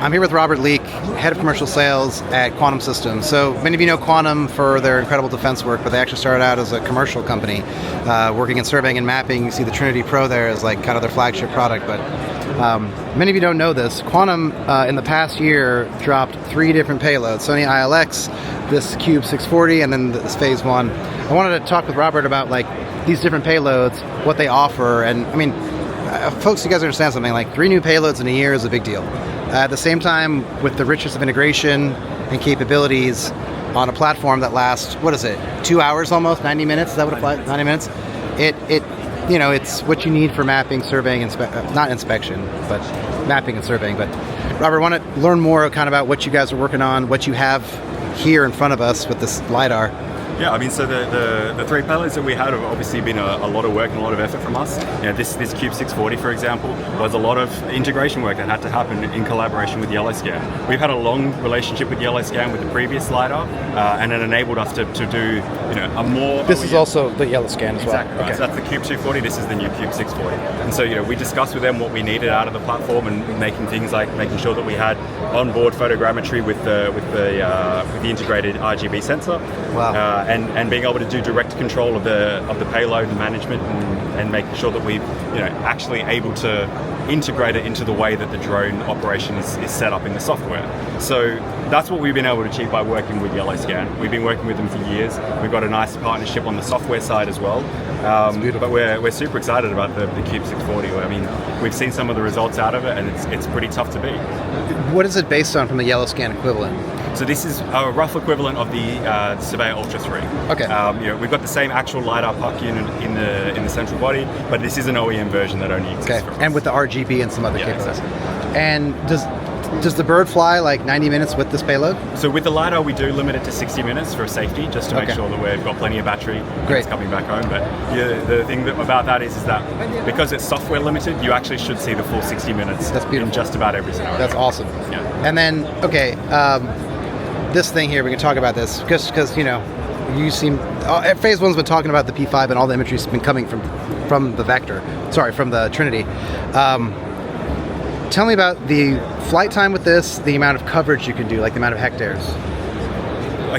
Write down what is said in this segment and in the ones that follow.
I'm here with Robert Leake, Head of Commercial Sales at Quantum Systems. So many of you know Quantum for their incredible defense work, but they actually started out as a commercial company working in surveying and mapping. You see the Trinity Pro there as like kind of their flagship product, but many of you don't know this. Quantum in the past year dropped 3 different payloads, Sony ILX, this Cube 640, and then this phase 1. I wanted to talk with Robert about like these different payloads, what they offer, and I mean, folks, you guys understand something, like 3 new payloads in a year is a big deal. At the same time, with the richness of integration and capabilities on a platform that lasts, what is it, 2 hours almost, 90 minutes, is that what it applies, 90 minutes? You know, it's what you need for mapping, surveying, not inspection, but mapping and surveying. But Robert, I want to learn more kind of about what you guys are working on, what you have here in front of us with this LiDAR. Yeah, I mean, so the 3 payloads that we had have obviously been a lot of work and a lot of effort from us. You know, this Cube 640, for example, was a lot of integration work that had to happen in collaboration with YellowScan. We've had a long relationship with YellowScan with the previous LiDAR, and it enabled us to do, you know, a more... This is also the YellowScan as well. Exactly, right. So that's the Cube 240, this is the new Cube 640. And so, you know, we discussed with them what we needed out of the platform and making things like making sure that we had onboard photogrammetry with the integrated RGB sensor. Wow. And being able to do direct control of the payload and management and making sure that we, you know, actually able to integrate it into the way that the drone operation is set up in the software. So that's what we've been able to achieve by working with YellowScan. We've been working with them for years. We've got a nice partnership on the software side as well. But we're super excited about the Cube 640. I mean, we've seen some of the results out of it, and it's pretty tough to beat. What is it based on from the YellowScan equivalent? So this is a rough equivalent of the Surveyor Ultra 3. Okay. You know, we've got the same actual LiDAR puck unit in the central body, but this is an OEM version that only exists for us. And with the RGB and some other capabilities. Exactly. And does the bird fly like 90 minutes with this payload? So with the LiDAR, we do limit it to 60 minutes for safety, just to make sure that we've got plenty of battery when it's coming back home. But the thing about that is that because it's software limited, you actually should see the full 60 minutes in just about every scenario. That's awesome. Yeah. And then, okay, this thing here, we can talk about this because you know, you seem phase 1's been talking about the P5 and all the imagery's been coming from the Vector. Sorry, from the Trinity. Tell me about the flight time with this, the amount of coverage you can do, like the amount of hectares.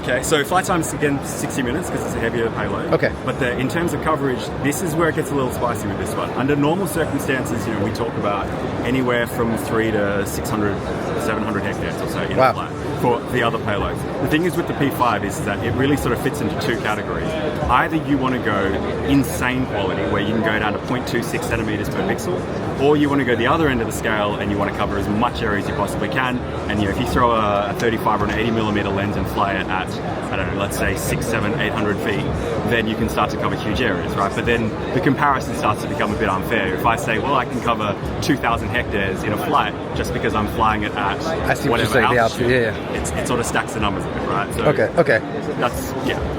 Okay, so flight time's again 60 minutes because it's a heavier payload. Okay. But in terms of coverage, this is where it gets a little spicy with this one. Under normal circumstances, you know, we talk about anywhere from 300 to 600, 700 hectares or so in flight for the other payloads. The thing is with the P5 is that it really sort of fits into 2 categories. Either you want to go insane quality, where you can go down to 0.26 centimeters per pixel, or you want to go the other end of the scale and you want to cover as much area as you possibly can. And you know, if you throw a 35 or an 80 millimeter lens and fly it at, I don't know, let's say 600, 700, 800 feet, then you can start to cover huge areas, right? But then the comparison starts to become a bit unfair. If I say, well, I can cover 2,000 hectares in a flight just because I'm flying it at whatever altitude, it sort of stacks the numbers a bit, right? So okay. That's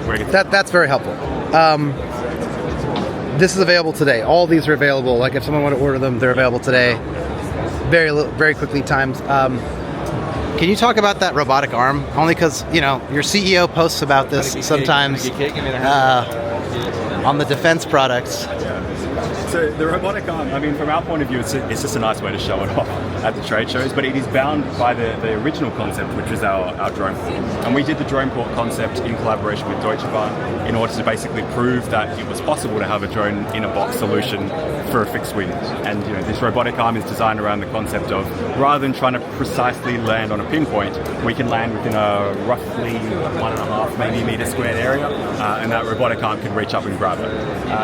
where it gets that's very helpful. This is available today. All these are available. Like if someone want to order them, they're available today. Very quickly times. Can you talk about that robotic arm? Only because, you know, your CEO posts about this sometimes on the defense products. So the robotic arm, I mean, from our point of view, it's just a nice way to show it off at the trade shows, but it is bound by the original concept, which was our drone port. And we did the drone port concept in collaboration with Deutsche Bahn in order to basically prove that it was possible to have a drone in a box solution for a fixed wing. And you know, this robotic arm is designed around the concept of, rather than trying to precisely land on a pinpoint, we can land within a roughly 1.5 maybe meter squared area, and that robotic arm can reach up and grab it.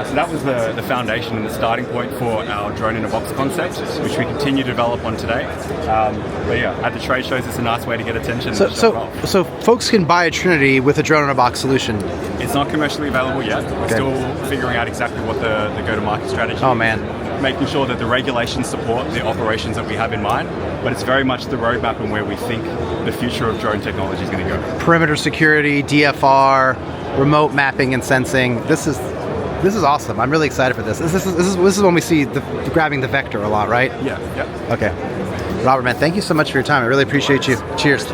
So that was the foundation and the starting point for our drone in a box concept, which we continue to develop on today. But yeah, at the trade shows, it's a nice way to get attention. So folks can buy a Trinity with a drone in a box solution. It's not commercially available yet. We're still figuring out exactly what the go-to-market strategy is. Oh man. Making sure that the regulations support the operations that we have in mind, but it's very much the roadmap and where we think the future of drone technology is going to go. Perimeter security, DFR, remote mapping and sensing. This is awesome. I'm really excited for this. This is when we see grabbing the Vector a lot, right? Yeah. Okay. Robert, man, thank you so much for your time. I really appreciate you. Cheers.